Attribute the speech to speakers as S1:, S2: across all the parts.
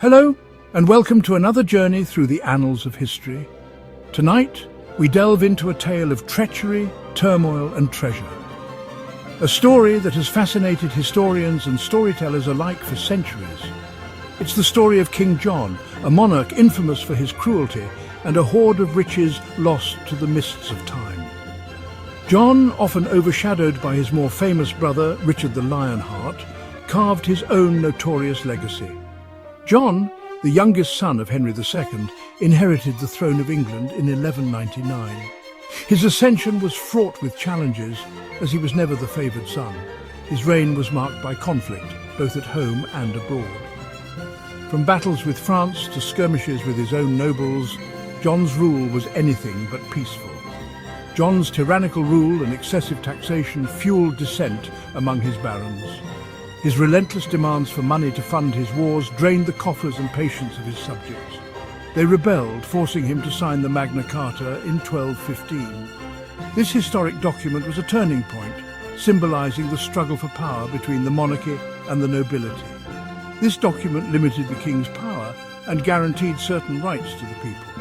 S1: Hello, and welcome to another journey through the annals of history. Tonight, we delve into a tale of treachery, turmoil, and treasure. A story that has fascinated historians and storytellers alike for centuries. It's the story of King John, a monarch infamous for his cruelty and a hoard of riches lost to the mists of time. John, often overshadowed by his more famous brother, Richard the Lionheart, carved his own notorious legacy. John, the youngest son of Henry II, inherited the throne of England in 1199. His ascension was fraught with challenges, as he was never the favoured son. His reign was marked by conflict, both at home and abroad. From battles with France to skirmishes with his own nobles, John's rule was anything but peaceful. John's tyrannical rule and excessive taxation fueled dissent among his barons. His relentless demands for money to fund his wars drained the coffers and patience of his subjects. They rebelled, forcing him to sign the Magna Carta in 1215. This historic document was a turning point, symbolising the struggle for power between the monarchy and the nobility. This document limited the king's power and guaranteed certain rights to the people.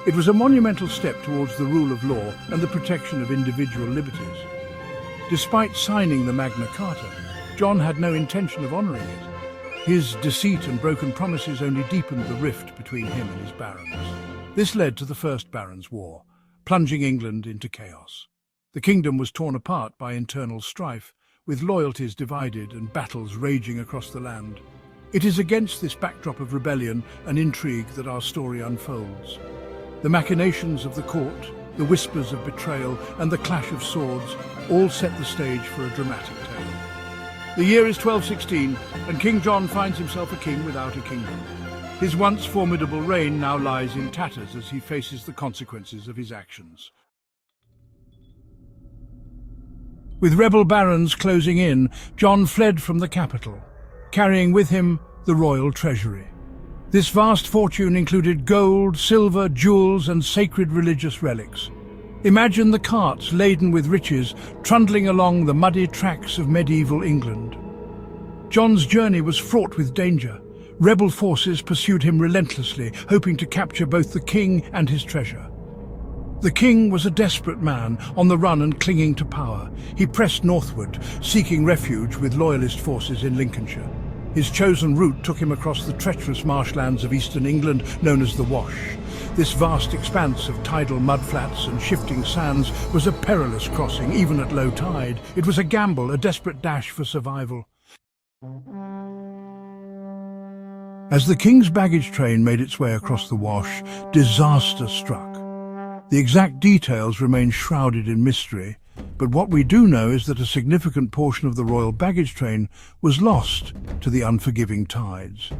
S1: It was a monumental step towards the rule of law and the protection of individual liberties. Despite signing the Magna Carta, John had no intention of honouring it. His deceit and broken promises only deepened the rift between him and his barons. This led to the First Barons' War, plunging England into chaos. The kingdom was torn apart by internal strife, with loyalties divided and battles raging across the land. It is against this backdrop of rebellion and intrigue that our story unfolds. The machinations of the court, the whispers of betrayal, and the clash of swords all set the stage for a dramatic tale. The year is 1216, and King John finds himself a king without a kingdom. His once formidable reign now lies in tatters as he faces the consequences of his actions. With rebel barons closing in, John fled from the capital, carrying with him the royal treasury. This vast fortune included gold, silver, jewels, and sacred religious relics. Imagine the carts laden with riches trundling along the muddy tracks of medieval England. John's journey was fraught with danger. Rebel forces pursued him relentlessly, hoping to capture both the king and his treasure. The king was a desperate man, on the run and clinging to power. He pressed northward, seeking refuge with loyalist forces in Lincolnshire. His chosen route took him across the treacherous marshlands of eastern England known as the Wash. This vast expanse of tidal mudflats and shifting sands was a perilous crossing, even at low tide. It was a gamble, a desperate dash for survival. As the king's baggage train made its way across the Wash, disaster struck. The exact details remain shrouded in mystery, but what we do know is that a significant portion of the royal baggage train was lost to the unforgiving tides.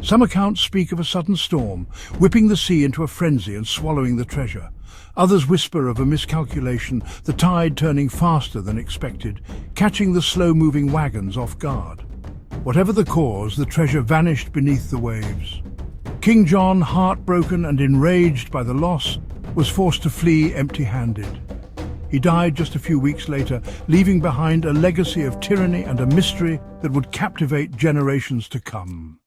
S1: Some accounts speak of a sudden storm, whipping the sea into a frenzy and swallowing the treasure. Others whisper of a miscalculation, the tide turning faster than expected, catching the slow-moving wagons off guard. Whatever the cause, the treasure vanished beneath the waves. King John, heartbroken and enraged by the loss, was forced to flee empty-handed. He died just a few weeks later, leaving behind a legacy of tyranny and a mystery that would captivate generations to come.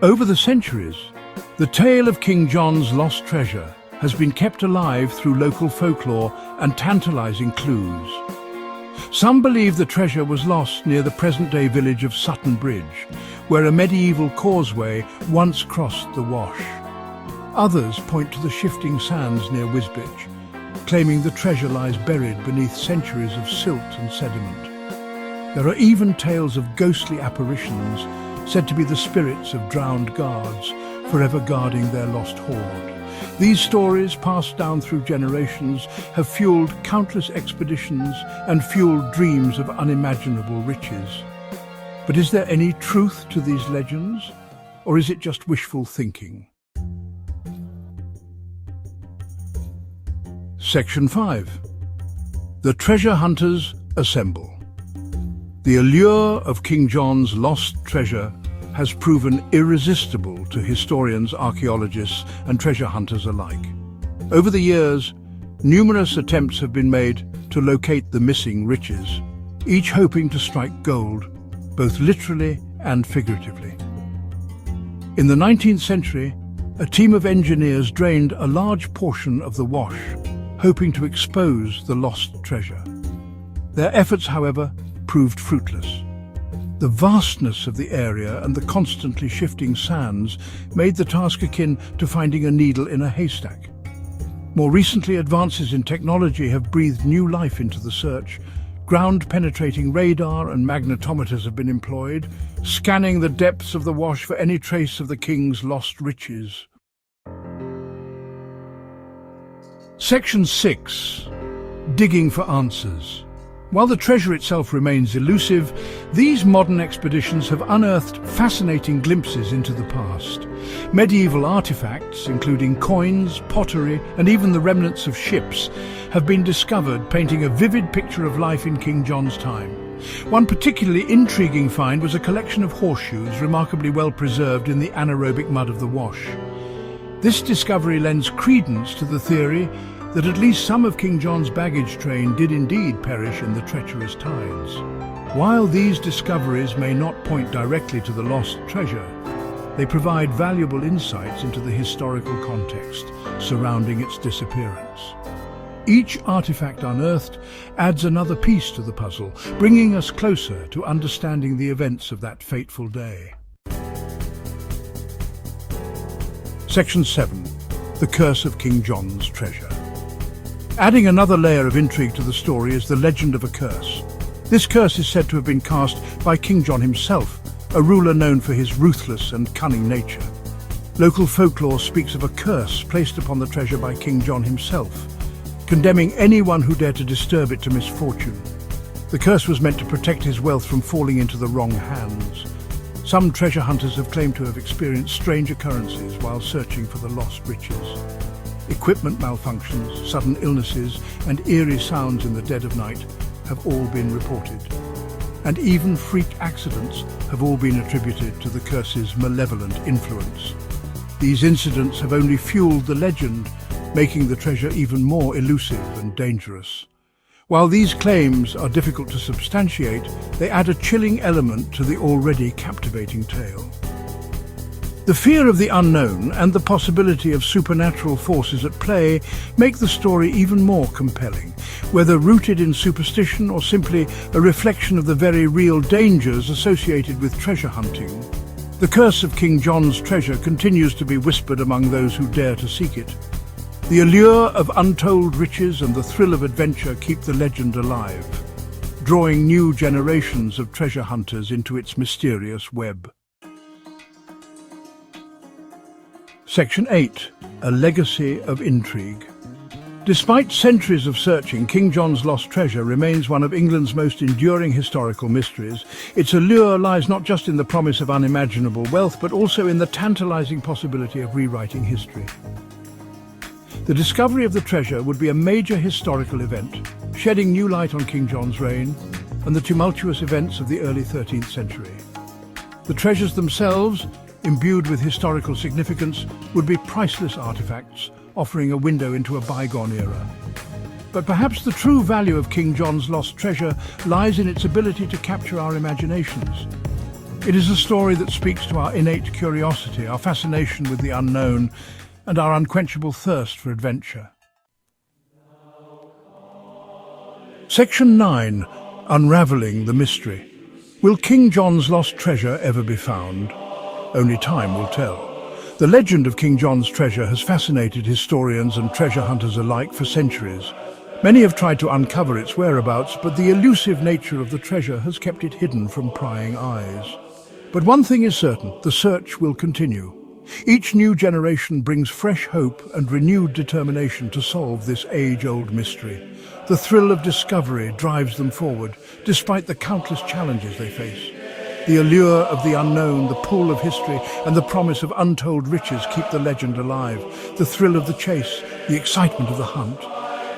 S1: Over the centuries, the tale of King John's lost treasure has been kept alive through local folklore and tantalizing clues. Some believe the treasure was lost near the present-day village of Sutton Bridge, where a medieval causeway once crossed the Wash. Others point to the shifting sands near Wisbech, claiming the treasure lies buried beneath centuries of silt and sediment. There are even tales of ghostly apparitions said to be the spirits of drowned guards, forever guarding their lost hoard. These stories, passed down through generations, have fueled countless expeditions and fueled dreams of unimaginable riches. But is there any truth to these legends, or is it just wishful thinking? Section 5. The treasure hunters assemble. The allure of King John's lost treasure has proven irresistible to historians, archaeologists, and treasure hunters alike. Over the years, numerous attempts have been made to locate the missing riches, each hoping to strike gold, both literally and figuratively. In the 19th century, a team of engineers drained a large portion of the Wash, hoping to expose the lost treasure. Their efforts, however, proved fruitless. The vastness of the area and the constantly shifting sands made the task akin to finding a needle in a haystack. More recently, advances in technology have breathed new life into the search. Ground-penetrating radar and magnetometers have been employed, scanning the depths of the Wash for any trace of the king's lost riches. Section 6. Digging for answers. While the treasure itself remains elusive, these modern expeditions have unearthed fascinating glimpses into the past. Medieval artifacts, including coins, pottery, and even the remnants of ships, have been discovered, painting a vivid picture of life in King John's time. One particularly intriguing find was a collection of horseshoes remarkably well preserved in the anaerobic mud of the Wash. This discovery lends credence to the theory that at least some of King John's baggage train did indeed perish in the treacherous tides. While these discoveries may not point directly to the lost treasure, they provide valuable insights into the historical context surrounding its disappearance. Each artifact unearthed adds another piece to the puzzle, bringing us closer to understanding the events of that fateful day. Section 7. The Curse of King John's Treasure. Adding another layer of intrigue to the story is the legend of a curse. This curse is said to have been cast by King John himself, a ruler known for his ruthless and cunning nature. Local folklore speaks of a curse placed upon the treasure by King John himself, condemning anyone who dared to disturb it to misfortune. The curse was meant to protect his wealth from falling into the wrong hands. Some treasure hunters have claimed to have experienced strange occurrences while searching for the lost riches. Equipment malfunctions, sudden illnesses, and eerie sounds in the dead of night have all been reported. And even freak accidents have all been attributed to the curse's malevolent influence. These incidents have only fueled the legend, making the treasure even more elusive and dangerous. While these claims are difficult to substantiate, they add a chilling element to the already captivating tale. The fear of the unknown and the possibility of supernatural forces at play make the story even more compelling, whether rooted in superstition or simply a reflection of the very real dangers associated with treasure hunting. The curse of King John's treasure continues to be whispered among those who dare to seek it. The allure of untold riches and the thrill of adventure keep the legend alive, drawing new generations of treasure hunters into its mysterious web. Section 8. A Legacy of Intrigue. Despite centuries of searching, King John's lost treasure remains one of England's most enduring historical mysteries. Its allure lies not just in the promise of unimaginable wealth, but also in the tantalizing possibility of rewriting history. The discovery of the treasure would be a major historical event, shedding new light on King John's reign and the tumultuous events of the early 13th century. The treasures themselves, imbued with historical significance, would be priceless artifacts, offering a window into a bygone era. But perhaps the true value of King John's lost treasure lies in its ability to capture our imaginations. It is a story that speaks to our innate curiosity, our fascination with the unknown, and our unquenchable thirst for adventure. Section 9. Unravelling the Mystery. Will King John's lost treasure ever be found? Only time will tell. The legend of King John's treasure has fascinated historians and treasure hunters alike for centuries. Many have tried to uncover its whereabouts, but the elusive nature of the treasure has kept it hidden from prying eyes. But one thing is certain, the search will continue. Each new generation brings fresh hope and renewed determination to solve this age-old mystery. The thrill of discovery drives them forward, despite the countless challenges they face. The allure of the unknown, the pull of history, and the promise of untold riches keep the legend alive. The thrill of the chase, the excitement of the hunt,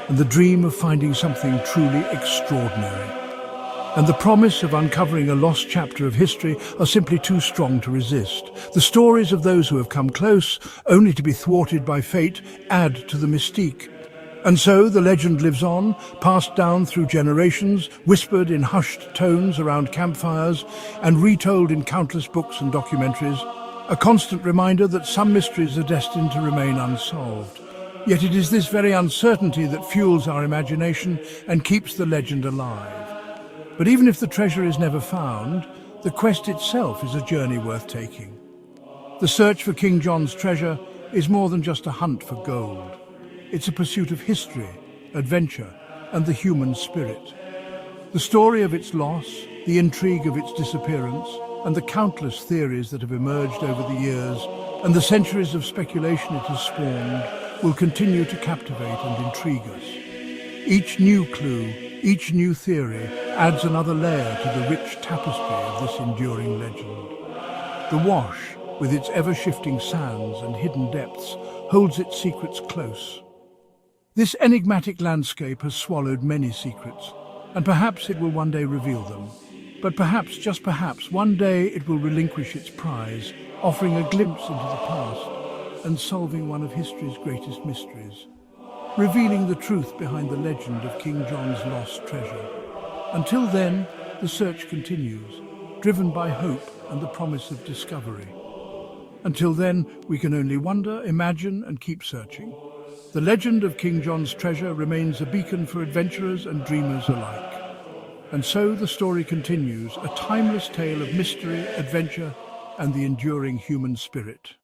S1: and the dream of finding something truly extraordinary. And the promise of uncovering a lost chapter of history are simply too strong to resist. The stories of those who have come close, only to be thwarted by fate, add to the mystique. And so the legend lives on, passed down through generations, whispered in hushed tones around campfires, and retold in countless books and documentaries, a constant reminder that some mysteries are destined to remain unsolved. Yet it is this very uncertainty that fuels our imagination and keeps the legend alive. But even if the treasure is never found, the quest itself is a journey worth taking. The search for King John's treasure is more than just a hunt for gold. It's a pursuit of history, adventure, and the human spirit. The story of its loss, the intrigue of its disappearance, and the countless theories that have emerged over the years, and the centuries of speculation it has spawned, will continue to captivate and intrigue us. Each new clue, each new theory adds another layer to the rich tapestry of this enduring legend. The Wash, with its ever-shifting sands and hidden depths, holds its secrets close. This enigmatic landscape has swallowed many secrets, and perhaps it will one day reveal them. But perhaps, just perhaps, one day it will relinquish its prize, offering a glimpse into the past and solving one of history's greatest mysteries, revealing the truth behind the legend of King John's lost treasure. Until then, the search continues, driven by hope and the promise of discovery. Until then, we can only wonder, imagine, and keep searching. The legend of King John's treasure remains a beacon for adventurers and dreamers alike. And so the story continues, a timeless tale of mystery, adventure, and the enduring human spirit.